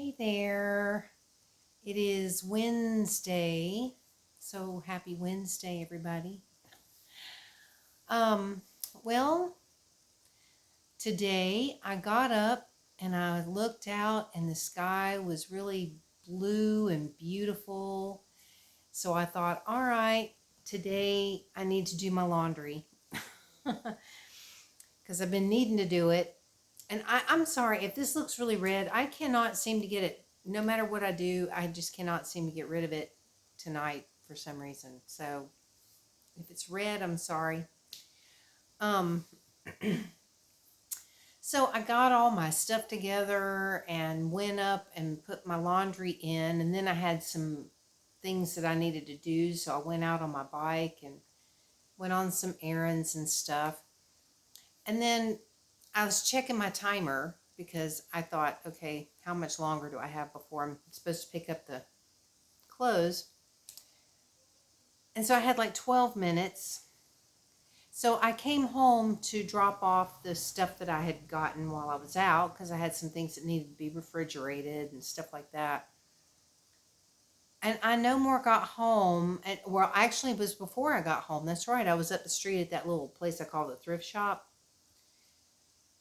Hey there. It is Wednesday. So happy Wednesday, everybody. Um, well, today I got up and I looked out and the sky was really blue and beautiful. So I thought, all right, today I need to do my laundry because I've been needing to do it. And I'm sorry if this looks really red. I cannot seem to get it. No matter what I do, I just cannot seem to get rid of it tonight for some reason. So if it's red, I'm sorry. Um, so I got all my stuff together and went up and put my laundry in. And then I had some things that I needed to do. So I went out on my bike and went on some errands and stuff. And then I was checking my timer because I thought, okay, how much longer do I have before I'm supposed to pick up the clothes? And so I had like 12 minutes. So I came home to drop off the stuff that I had gotten while I was out because I had some things that needed to be refrigerated and stuff like that. And I no more got home. And well, actually, it was before I got home. That's right. I was up the street at that little place I call the thrift shop.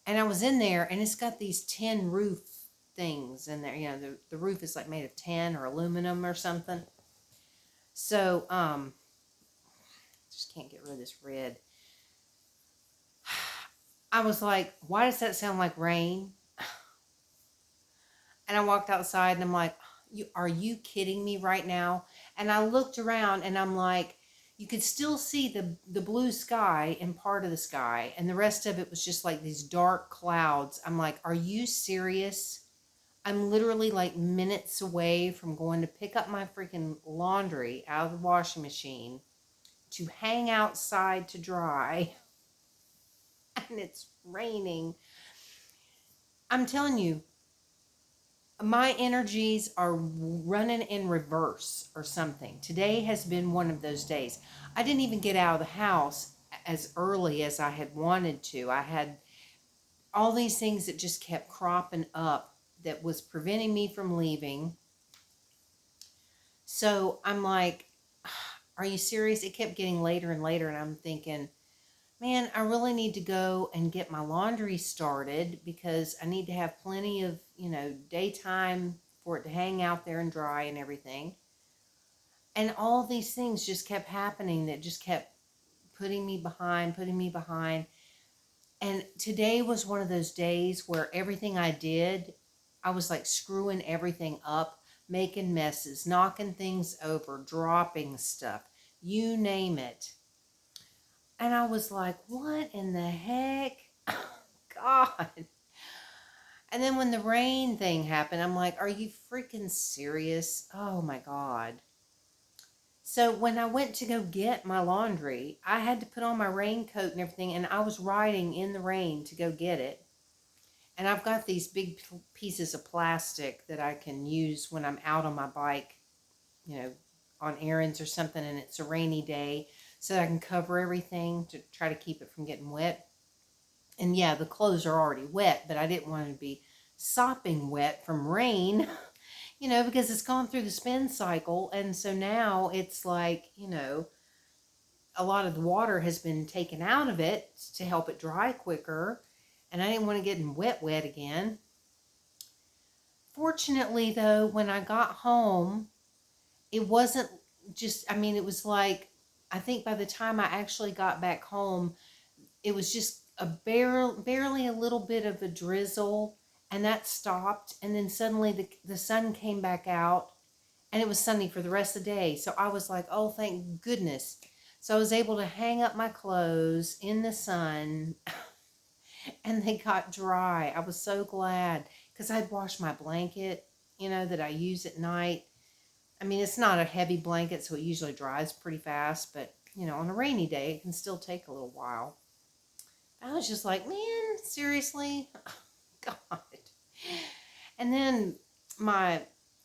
And I was in there, and it's got these tin roof things in there. You know, the roof is like made of tin or aluminum or something. So, just can't get rid of this red. I was like, why does that sound like rain? And I walked outside, and I'm like, are you kidding me right now? And I looked around, and I'm like, you could still see the blue sky and part of the sky, and the rest of it was just like these dark clouds. I'm like, are you serious? I'm literally like minutes away from going to pick up my freaking laundry out of the washing machine to hang outside to dry, and it's raining. I'm telling you, my energies are running in reverse or something. Today has been one of those days. I didn't even get out of the house as early as I had wanted to. I had all these things that just kept cropping up that was preventing me from leaving. So I'm like, are you serious? It kept getting later and later, and I'm thinking, man, I really need to go and get my laundry started because I need to have plenty of, daytime for it to hang out there and dry and everything. And all these things just kept happening that just kept putting me behind, putting me behind. And today was one of those days where everything I did, I was like screwing everything up, making messes, knocking things over, dropping stuff, you name it. And I was like, what in the heck? God. And then when the rain thing happened, I'm like, are you freaking serious? Oh my God. So when I went to go get my laundry, I had to put on my raincoat and everything, and I was riding in the rain to go get it. And I've got these big pieces of plastic that I can use when I'm out on my bike, on errands or something, and it's a rainy day, so that I can cover everything to try to keep it from getting wet. And yeah, the clothes are already wet, but I didn't want to be sopping wet from rain, because it's gone through the spin cycle. And so now it's like, a lot of the water has been taken out of it to help it dry quicker. And I didn't want to get in wet again. Fortunately, though, when I got home, it wasn't it was like, I think by the time I actually got back home, it was just barely a little bit of a drizzle, and that stopped. And then suddenly the sun came back out, and it was sunny for the rest of the day. So I was like, oh, thank goodness. So I was able to hang up my clothes in the sun, and they got dry. I was so glad because I'd washed my blanket, that I use at night. I mean, it's not a heavy blanket, so it usually dries pretty fast, but, on a rainy day, it can still take a little while. I was just like, man, seriously? God. And then my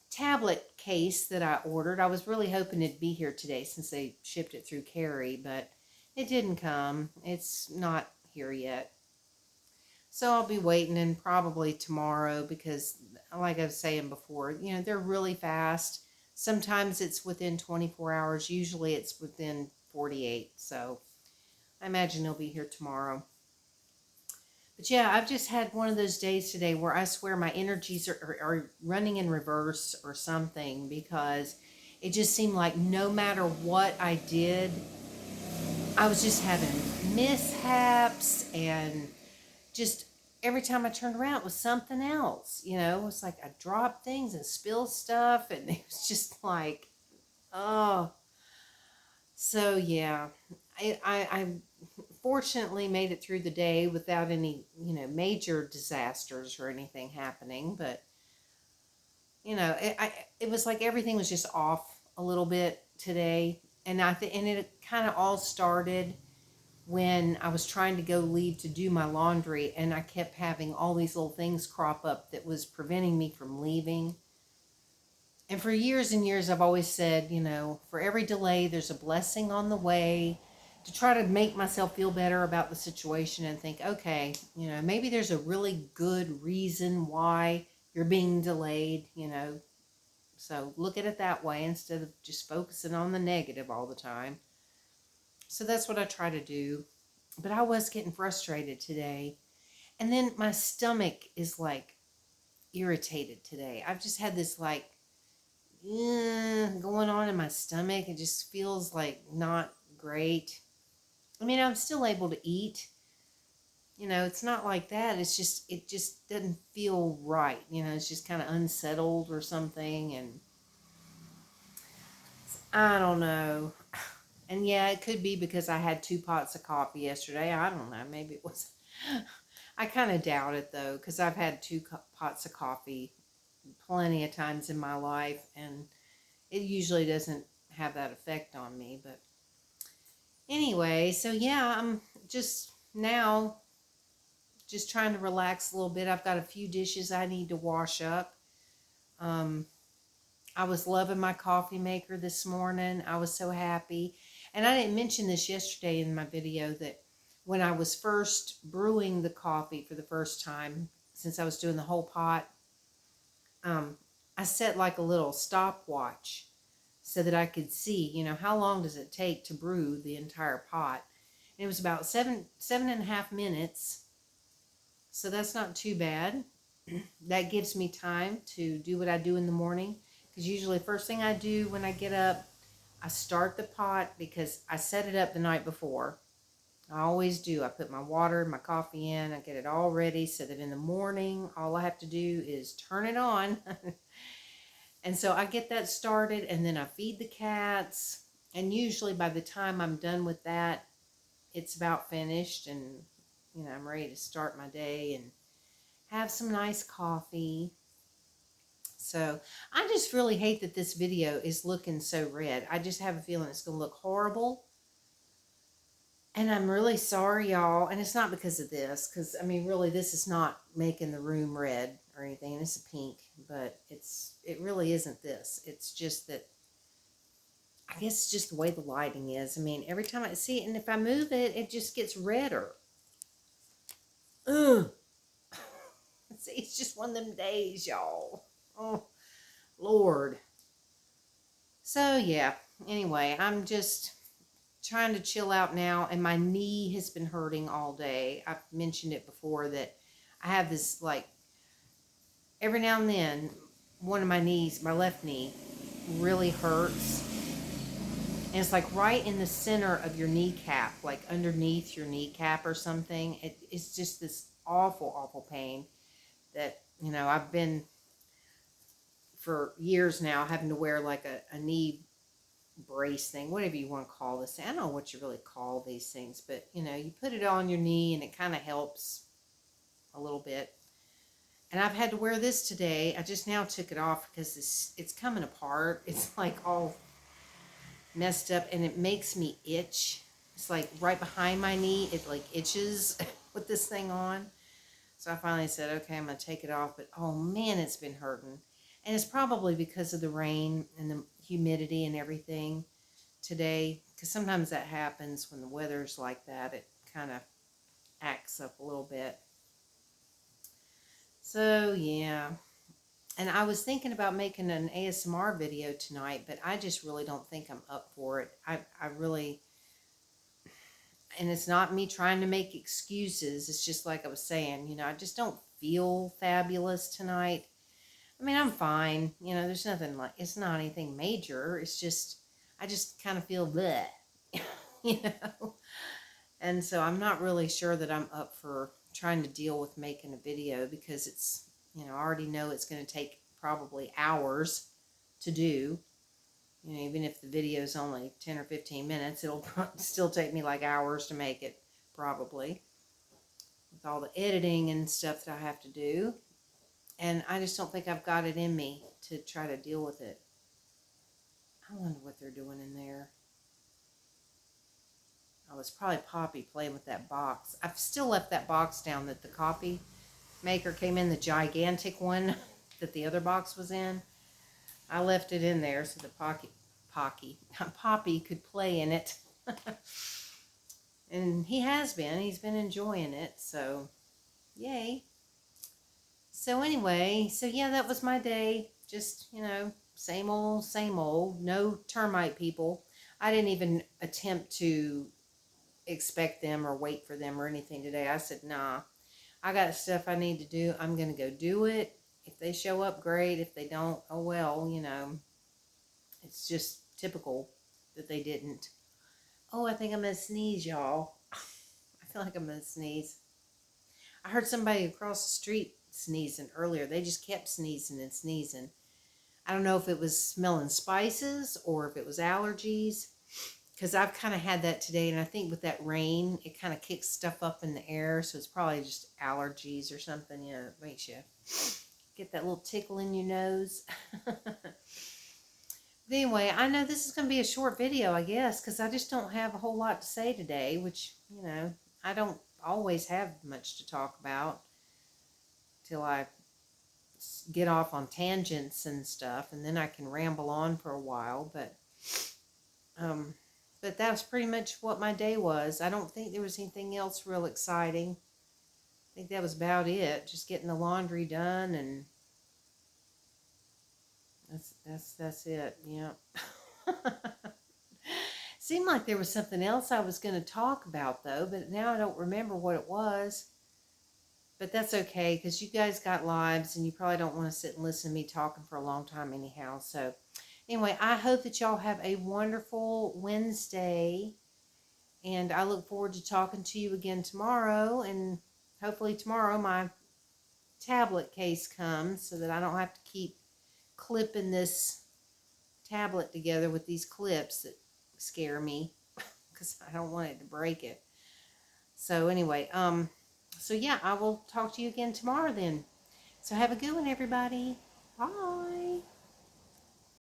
tablet case that I ordered, I was really hoping it'd be here today since they shipped it through Cary, but it didn't come. It's not here yet. So I'll be waiting, and probably tomorrow, because like I was saying before, they're really fast. Sometimes it's within 24 hours. Usually it's within 48. So I imagine he'll be here tomorrow. But yeah, I've just had one of those days today where I swear my energies are running in reverse or something, because it just seemed like no matter what I did, I was just having mishaps, and just every time I turned around, it was something else. It was like I dropped things and spilled stuff, and it was just like, oh. So yeah, I fortunately made it through the day without any, major disasters or anything happening. But it was like everything was just off a little bit today, and and it kind of all started when I was trying to go leave to do my laundry, and I kept having all these little things crop up that was preventing me from leaving. And for years and years, I've always said, for every delay, there's a blessing on the way, to try to make myself feel better about the situation and think, okay, maybe there's a really good reason why you're being delayed. So look at it that way instead of just focusing on the negative all the time. So that's what I try to do. But I was getting frustrated today. And then my stomach is like irritated today. I've just had this like going on in my stomach. It just feels like not great. I mean, I'm still able to eat. It's not like that. It just doesn't feel right. It's just kind of unsettled or something. And I don't know. And yeah, it could be because I had 2 pots of coffee yesterday. I don't know. Maybe it was. I kind of doubt it though, because I've had 2 pots of coffee plenty of times in my life, and it usually doesn't have that effect on me. But anyway, so yeah, I'm just now just trying to relax a little bit. I've got a few dishes I need to wash up. Um, I was loving my coffee maker this morning. I was so happy. And I didn't mention this yesterday in my video, that when I was first brewing the coffee for the first time, since I was doing the whole pot, I set like a little stopwatch so that I could see, how long does it take to brew the entire pot. And it was about 7.5 minutes. So that's not too bad. That gives me time to do what I do in the morning. Because usually first thing I do when I get up, I start the pot, because I set it up the night before. I always do. I put my water, my coffee in. I get it all ready so that in the morning, all I have to do is turn it on. And so I get that started, and then I feed the cats. And usually by the time I'm done with that, it's about finished, and I'm ready to start my day and have some nice coffee. So I just really hate that this video is looking so red. I just have a feeling it's going to look horrible. And I'm really sorry, y'all. And it's not because of this, because, I mean, really, this is not making the room red or anything. It's a pink, but it really isn't this. It's just that, I guess it's just the way the lighting is. I mean, every time I see it, and if I move it, it just gets redder. Ugh. See, it's just one of them days, y'all. Oh, Lord. So, yeah. Anyway, I'm just trying to chill out now, and my knee has been hurting all day. I've mentioned it before that I have this, like, every now and then, one of my knees, my left knee, really hurts. And it's like right in the center of your kneecap, like underneath your kneecap or something. It's just this awful, awful pain that, I've been for years now having to wear like a knee brace thing, whatever you want to call this. I don't know what you really call these things, but you put it on your knee and it kind of helps a little bit. And I've had to wear this today. I just now took it off because it's coming apart. It's like all messed up, and it makes me itch. It's like right behind my knee, it like itches with this thing on. So I finally said, okay, I'm going to take it off. But oh man, it's been hurting. And it's probably because of the rain and the humidity and everything today. Because sometimes that happens when the weather's like that. It kind of acts up a little bit. So yeah. And I was thinking about making an ASMR video tonight, but I just really don't think I'm up for it. I really, and it's not me trying to make excuses. It's just like I was saying, I just don't feel fabulous tonight. I mean, I'm fine. There's nothing like, it's not anything major. It's just, I just kind of feel bleh, you know? And so I'm not really sure that I'm up for trying to deal with making a video because it's, I already know it's going to take probably hours to do. Even if the video is only 10 or 15 minutes, it'll still take me like hours to make it, probably, with all the editing and stuff that I have to do. And I just don't think I've got it in me to try to deal with it. I wonder what they're doing in there. Oh, it's probably Poppy playing with that box. I've still left that box down that the coffee maker came in, the gigantic one that the other box was in. I left it in there so that Poppy could play in it. And he has been. He's been enjoying it, so yay. So anyway, so yeah, that was my day. Just, same old, same old. No termite people. I didn't even attempt to expect them or wait for them or anything today. I said, nah, I got stuff I need to do. I'm going to go do it. If they show up, great. If they don't, oh well, it's just typical that they didn't. Oh, I think I'm going to sneeze, y'all. I feel like I'm going to sneeze. I heard somebody across the street sneezing earlier. They just kept sneezing and sneezing. I don't know if it was smelling spices or if it was allergies, because I've kind of had that today, and I think with that rain, it kind of kicks stuff up in the air, so it's probably just allergies or something. It makes you get that little tickle in your nose. But anyway, I know this is going to be a short video, I guess, because I just don't have a whole lot to say today, which, I don't always have much to talk about till I get off on tangents and stuff, and then I can ramble on for a while, but that's pretty much what my day was. I don't think there was anything else real exciting. I think that was about it. Just getting the laundry done, and that's it. Yeah. Seemed like there was something else I was going to talk about though, but now I don't remember what it was. But that's okay, because you guys got lives, and you probably don't want to sit and listen to me talking for a long time anyhow. So anyway, I hope that y'all have a wonderful Wednesday, and I look forward to talking to you again tomorrow, and hopefully tomorrow my tablet case comes so that I don't have to keep clipping this tablet together with these clips that scare me because I don't want it to break it. So anyway, so yeah, I will talk to you again tomorrow then. So have a good one, everybody. Bye.